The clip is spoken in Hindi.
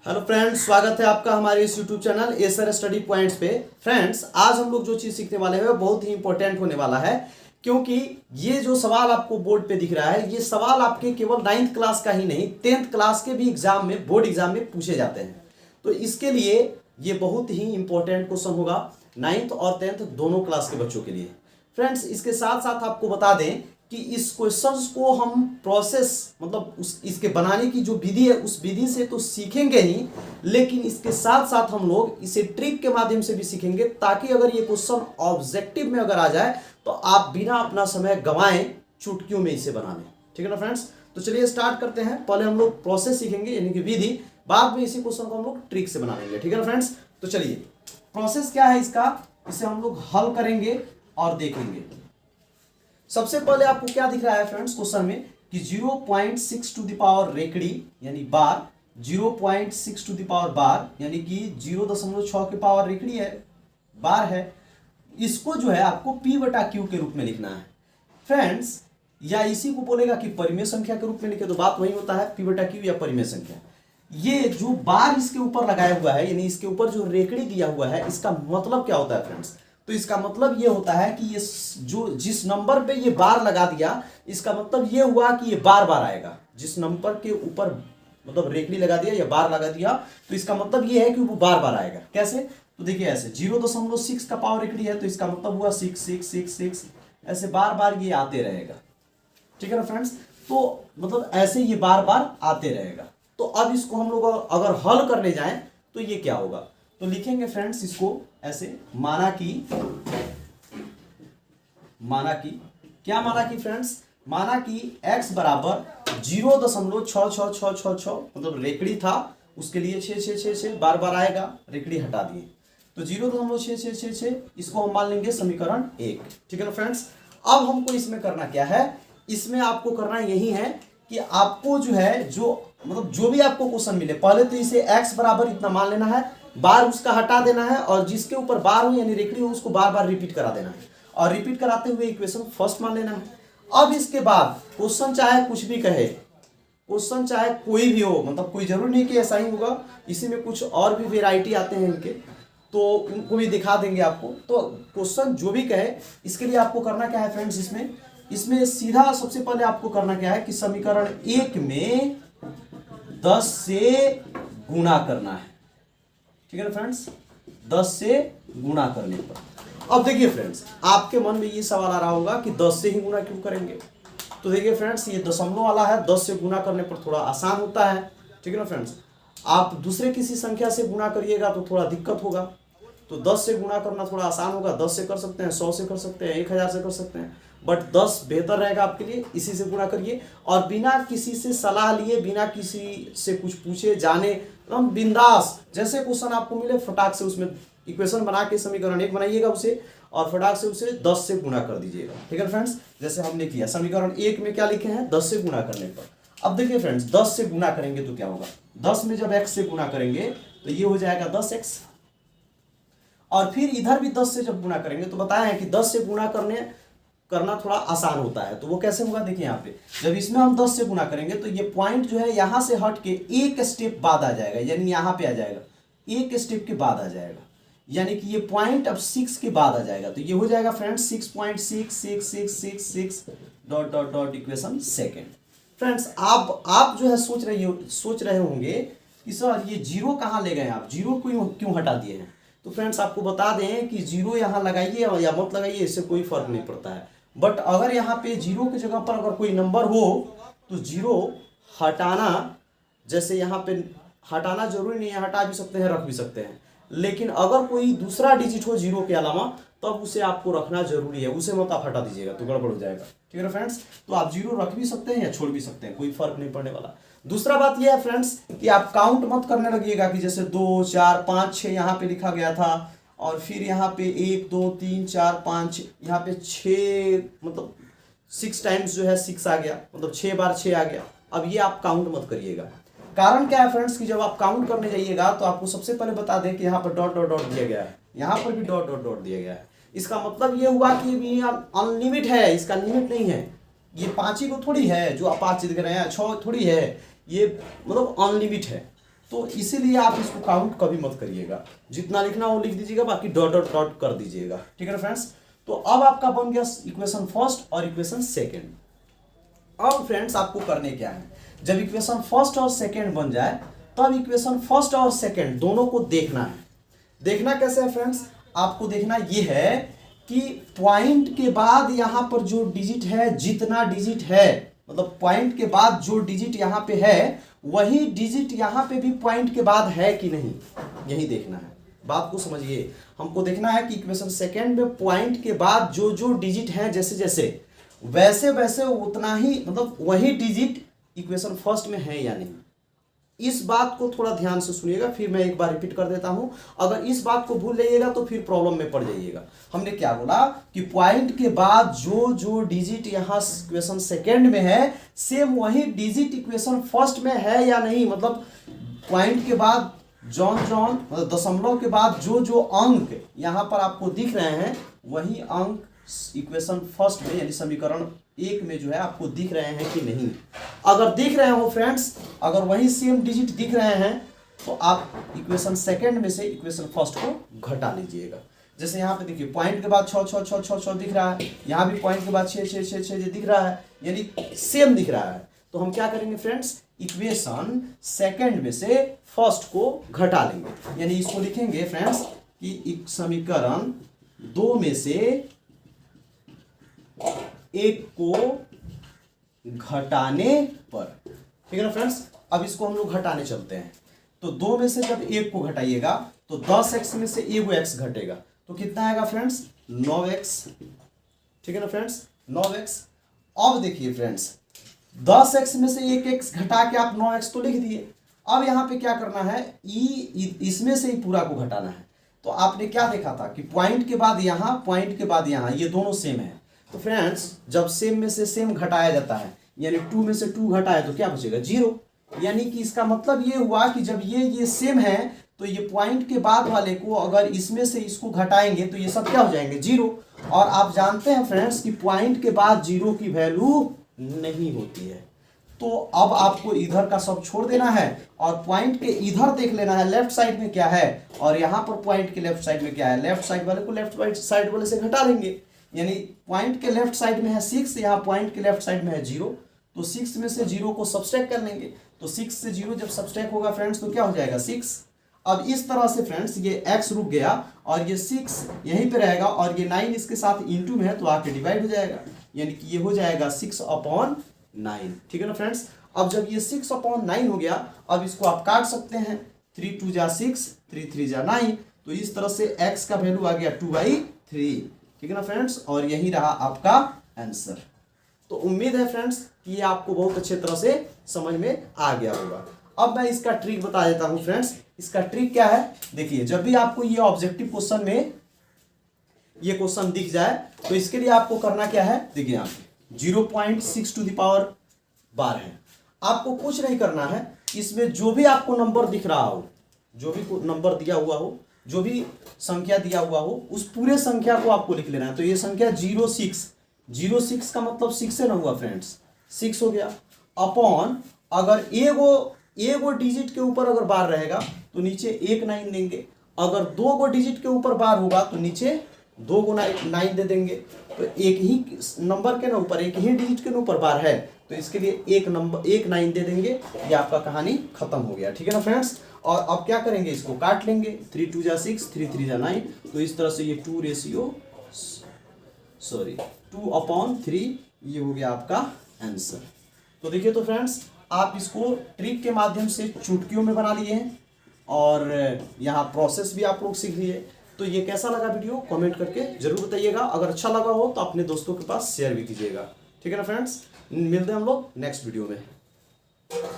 हेलो फ्रेंड्स, स्वागत है आपका हमारे इस YouTube channel Acer study points पे। फ्रेंड्स, आज हम लोग जो चीज़ सीखने वाले हैं वो बहुत ही इंपॉर्टेंट होने वाला है, क्योंकि ये जो सवाल आपको बोर्ड पे दिख रहा है ये सवाल आपके केवल 9th क्लास का ही नहीं 10th क्लास के भी एग्जाम में, बोर्ड एग्जाम में पूछे जाते हैं। तो इसके लिए ये बहुत ही इंपॉर्टेंट क्वेश्चन होगा 9th और 10th दोनों क्लास के बच्चों के लिए। फ्रेंड्स, इसके साथ साथ आपको बता दें कि इस क्वेश्चंस को हम प्रोसेस मतलब इसके बनाने की जो विधि है उस विधि से तो सीखेंगे ही, लेकिन इसके साथ साथ हम लोग इसे ट्रिक के माध्यम से भी सीखेंगे, ताकि अगर ये क्वेश्चन ऑब्जेक्टिव में अगर आ जाए तो आप बिना अपना समय गंवाएं चुटकियों में इसे बना लें। ठीक है ना फ्रेंड्स? तो चलिए स्टार्ट करते हैं। पहले हम लोग प्रोसेस सीखेंगे यानी कि विधि, बाद में इसी क्वेश्चन को हम लोग ट्रिक से बना लेंगे। ठीक है ना फ्रेंड्स? तो चलिए, प्रोसेस क्या है इसका, इसे हम लोग हल करेंगे और देखेंगे। सबसे पहले आपको क्या दिख रहा है फ्रेंड्स क्वेश्चन में कि 0.6 टू द पावर रेकड़ी यानी बार, 0.6 टू द पावर बार यानी कि 0.6 के पावर रेकड़ी है, बार है। इसको जो है आपको P/Q के रूप में लिखना है फ्रेंड्स, या इसी को बोलेगा कि परिमेय संख्या के रूप में लिखे तो बात वही होता है, P/Q या परिमेय संख्या। ये जो बार इसके ऊपर लगाया हुआ है यानी इसके ऊपर जो रेकड़ी दिया हुआ है, इसका मतलब क्या होता है फ्रेंड्स? तो इसका मतलब ये होता है कि ये जो जिस नंबर पे ये बार लगा दिया, इसका मतलब ये हुआ कि ये बार बार आएगा। जिस नंबर के ऊपर मतलब रेकड़ी लगा दिया या बार लगा दिया, तो इसका मतलब ये है कि वो बार बार आएगा। कैसे? तो देखिए ऐसे 0.6 का पावर रेकड़ी है तो इसका मतलब हुआ 6 6 6 6, ऐसे बार बार ये आते रहेगा। ठीक है ना फ्रेंड्स? तो मतलब ऐसे ये बार बार आते रहेगा। तो अब इसको हम लोग अगर हल करने जाएं तो ये क्या होगा, तो लिखेंगे फ्रेंड्स इसको ऐसे, माना कि क्या माना कि फ्रेंड्स, माना कि x बराबर 0.6666 मतलब रेकड़ी था, उसके लिए 6 6 6 6 बार बार आएगा, रेकड़ी हटा दिए तो 0.6666, इसको हम मान लेंगे समीकरण 1। ठीक है ना फ्रेंड्स? अब हमको इसमें करना क्या है, इसमें आपको करना यही है कि आपको जो है जो भी आपको क्वेश्चन मिले, पहले तो इसे x बराबर इतना मान लेना है, बार उसका हटा देना है, और जिसके ऊपर बार हो यानी रेकड़ी हो उसको बार बार रिपीट करा देना है, और रिपीट कराते हुए इक्वेशन फर्स्ट मान लेना है। अब इसके बाद क्वेश्चन चाहे कुछ भी कहे, क्वेश्चन चाहे कोई भी हो, मतलब कोई जरूरी नहीं कि ऐसा ही होगा, इसी में कुछ और भी वेराइटी आते हैं इनके, तो उनको भी दिखा देंगे आपको। तो क्वेश्चन जो भी कहे, इसके लिए आपको करना क्या है फ्रेंड्स, इसमें सीधा सबसे पहले आपको करना क्या है कि समीकरण 1 में 10 से गुणा करना है। ठीक है ना फ्रेंड्स? 10 से गुणा करने पर। अब देखिए फ्रेंड्स, आपके मन में ये सवाल आ रहा होगा कि 10 से ही गुणा क्यों करेंगे? तो देखिए फ्रेंड्स, ये दशमलव वाला है, 10 से गुणा करने पर थोड़ा आसान होता है। ठीक है ना फ्रेंड्स? आप दूसरे किसी संख्या से गुणा करिएगा तो थोड़ा दिक्कत होगा, तो 10 से गुणा करना थोड़ा आसान होगा। 10 से कर सकते हैं, 100 से कर सकते हैं, 1000 से कर सकते हैं, बट 10 बेहतर रहेगा आपके लिए। इसी से गुणा करिए और बिना किसी से सलाह लिए, बिना किसी से कुछ पूछे जाने, एकदम बिंदास, जैसे क्वेश्चन आपको मिले फटाक से उसमें इक्वेशन बना के समीकरण 1 बनाइएगा उसे, और फटाक से उसे 10 से गुणा कर दीजिएगा। ठीक है फ्रेंड्स? जैसे हमने किया समीकरण 1 में क्या लिखे हैं, 10 से गुणा करने पर। अब देखिए फ्रेंड्स, 10 से गुणा करेंगे तो क्या होगा, 10 में जब x से गुणा करेंगे तो ये हो जाएगा 10x, और फिर इधर भी 10 से जब गुणा करेंगे तो बताया है कि 10 से गुणा करना थोड़ा आसान होता है। तो वो कैसे होगा, देखिए यहाँ पे जब इसमें हम 10 से गुणा करेंगे तो ये पॉइंट जो है यहाँ से हट के एक स्टेप बाद आ जाएगा, यानी यहाँ पे आ जाएगा, एक स्टेप के बाद आ जाएगा, यानी कि ये पॉइंट अब 6 के बाद आ जाएगा। तो ये हो जाएगा friends 6.6666 dot dot dot equation second. Friends, आप जो है सोच रहे होंगे कि सर ये जीरो कहाँ ले गए आप, जीरो क्यों हटा दिए हैं? तो फ्रेंड्स, आपको बता दें कि जीरो यहाँ लगाइए या मत लगाइए, इससे कोई फर्क नहीं पड़ता है। बट अगर यहाँ पे जीरो की जगह पर अगर कोई नंबर हो तो जीरो हटाना, जैसे यहाँ पे हटाना जरूरी नहीं है, हटा भी सकते हैं, रख भी सकते हैं, लेकिन अगर कोई दूसरा डिजिट हो जीरो के अलावा तब उसे आपको रखना जरूरी है, उसे मत आप हटा दीजिएगा तो गड़बड़ हो जाएगा। ठीक है ना फ्रेंड्स? तो आप जीरो रख भी सकते हैं या छोड़ भी सकते हैं, कोई फर्क नहीं पड़ने वाला। दूसरा बात यह है फ्रेंड्स कि आप काउंट मत करने लगिएगा कि जैसे 2 4 5 6 यहाँ पे लिखा गया था, और फिर यहाँ पे 1 2 3 4 5 यहाँ पे 6, मतलब 6 टाइम्स जो है 6 आ गया, मतलब 6 बार 6 आ गया। अब ये आप काउंट मत करिएगा। कारण क्या है फ्रेंड्स कि जब आप काउंट करने जाइएगा तो आपको सबसे पहले बता दें कि यहाँ पर डॉट डॉट डॉट दिया गया है, यहाँ पर भी डॉट डॉट डॉट दिया गया है। इसका मतलब ये हुआ कि अनलिमिट है, इसका लिमिट नहीं है। ये 5 ही को थोड़ी है जो आप 5 दिख रहे हैं, 6 थोड़ी है, ये मतलब अनलिमिट है। तो इसीलिए आप इसको काउंट कभी मत करिएगा, जितना लिखना वो लिख दीजिएगा, बाकी डॉट डॉट डॉट कर दीजिएगा। ठीक है ना फ्रेंड्स। तो अब आपका बन गया इक्वेशन फर्स्ट और इक्वेशन सेकेंड। अब फ्रेंड्स आपको करने क्या है, जब इक्वेशन फर्स्ट और सेकेंड बन जाए तब इक्वेशन फर्स्ट और सेकेंड दोनों को देखना है। देखना कैसे है फ्रेंड्स, आपको देखना ये है कि पॉइंट के बाद यहां पर जो डिजिट है, जितना डिजिट है, मतलब पॉइंट के बाद जो डिजिट यहां पे है वही डिजिट यहां पे भी पॉइंट के बाद है कि नहीं, यही देखना है। बात को समझिए, हमको देखना है कि इक्वेशन सेकेंड में पॉइंट के बाद जो जो डिजिट है जैसे जैसे वैसे वैसे उतना ही, मतलब वही डिजिट इक्वेशन फर्स्ट में है या नहीं। इस बात को थोड़ा ध्यान से सुनिएगा, फिर मैं एक बार रिपीट कर देता हूं। अगर इस बात को भूल जाइएगा तो फिर प्रॉब्लम में पड़ जाइएगा। हमने क्या बोला कि पॉइंट के बाद जो जो डिजिट यहां इक्वेशन सेकेंड में है सेम वही डिजिट इक्वेशन फर्स्ट में है या नहीं, मतलब पॉइंट के बाद जॉन मतलब दशमलव के बाद जो जो अंक यहां पर आपको दिख रहे हैं वही अंक इक्वेशन फर्स्ट में यानी समीकरण एक में जो है आपको दिख रहे हैं कि नहीं। अगर दिख रहे हो फ्रेंड्स, अगर वही सेम डिजिट दिख रहे हैं तो आप इक्वेशन सेकेंड में से इक्वेशन फर्स्ट को घटा लीजिएगा। जैसे यहाँ पे देखिए पॉइंट के बाद 6 6 6 6 6 दिख रहा है, यहाँ भी पॉइंट के बाद 6 6 6 6 दिख रहा है, यानी सेम दिख रहा है। तो हम क्या करेंगे फ्रेंड्स, इक्वेशन सेकेंड में से फर्स्ट को घटा लेंगे, यानी इसको लिखेंगे फ्रेंड्स कि समीकरण 2 में से एक को घटाने पर। ठीक है ना फ्रेंड्स। अब इसको हम लोग घटाने चलते हैं। तो 2 में से जब एक को घटाइएगा तो 10x में से एगो x घटेगा, तो कितना आएगा फ्रेंड्स 9x। ठीक है ना फ्रेंड्स, 9x। अब देखिए फ्रेंड्स 10x में से एक x घटा के आप 9x तो लिख दिए। अब यहाँ पे क्या करना है, इसमें से ही पूरा को घटाना है। तो आपने क्या देखा था कि पॉइंट के बाद यहाँ, पॉइंट के बाद यहाँ, ये दोनों सेम है। तो फ्रेंड्स जब सेम में से सेम घटाया जाता है, यानी 2 में से 2 घटाए तो क्या बचेगा 0। यानी कि इसका मतलब ये हुआ कि जब ये सेम है तो ये पॉइंट के बाद वाले को अगर इसमें से इसको घटाएंगे तो ये सब क्या हो जाएंगे 0। और आप जानते हैं फ्रेंड्स कि पॉइंट के बाद 0 की वैल्यू नहीं होती है। तो अब आपको इधर का सब छोड़ देना है और पॉइंट के इधर देख लेना है लेफ्ट साइड में क्या है, और यहाँ पर पॉइंट के लेफ्ट साइड में क्या है, लेफ्ट साइड वाले को लेफ्ट साइड वाले से घटा देंगे। यानी पॉइंट के लेफ्ट साइड में है 6, यहाँ पॉइंट के लेफ्ट साइड में है 0, तो 6 में से 0 को सब्सट्रैक्ट कर लेंगे। तो 6 से 0 जब सब्सट्रैक्ट होगा फ्रेंड्स तो क्या हो जाएगा 6। अब इस तरह से फ्रेंड्स ये x रुक गया और ये 6 यहीं पे रहेगा और ये 9 इसके साथ इंटू में है तो आके डिवाइड हो जाएगा, यानी कि ये हो जाएगा 6/9। ठीक है ना फ्रेंड्स। अब जब ये 6/9 हो गया, अब इसको आप काट सकते हैं, 3 2 जा 6, 3 3 जा 9, तो इस तरह से x का वैल्यू आ गया 2/3। ठीक है ना फ्रेंड्स, और यही रहा आपका आंसर। तो उम्मीद है फ्रेंड्स कि ये आपको बहुत अच्छे तरह से समझ में आ गया होगा। अब मैं इसका ट्रिक बता देता हूं फ्रेंड्स। इसका ट्रिक क्या है, देखिए जब भी आपको ये ऑब्जेक्टिव क्वेश्चन में ये क्वेश्चन दिख जाए तो इसके लिए आपको करना क्या है, देखिए यहाँ 0.6 टू द पावर 12 है। आपको कुछ नहीं करना है, इसमें जो भी आपको नंबर दिख रहा हो, जो भी नंबर दिया हुआ हो, जो भी संख्या दिया हुआ हो, उस पूरे संख्या को आपको लिख लेना है। तो ये संख्या 06 का मतलब 6 से ना हुआ फ्रेंड्स, 6 हो गया। अपॉन अगर एगो डिजिट के ऊपर अगर बार रहेगा तो नीचे 1 9 देंगे, अगर 2 गो डिजिट के ऊपर बार होगा तो नीचे 2 गो 9 दे देंगे। तो एक ही नंबर के ना ऊपर, एक ही डिजिट के ऊपर बार है तो इसके लिए 1 9 दे देंगे। ये आपका कहानी खत्म हो गया। ठीक है ना फ्रेंड्स। और अब क्या करेंगे, इसको काट लेंगे, 3 2 जा 6, 3 3 जा 9, तो इस तरह से ये 2/3 ये हो गया आपका आंसर। तो देखिए तो फ्रेंड्स आप इसको ट्रिक के माध्यम से चुटकियों में बना लिए हैं और यहाँ प्रोसेस भी आप लोग सीख लिए। तो ये कैसा लगा वीडियो कमेंट करके जरूर बताइएगा। अगर अच्छा लगा हो तो अपने दोस्तों के पास शेयर भी कीजिएगा। ठीक है ना फ्रेंड्स, मिलते हैं हम लोग नेक्स्ट वीडियो में।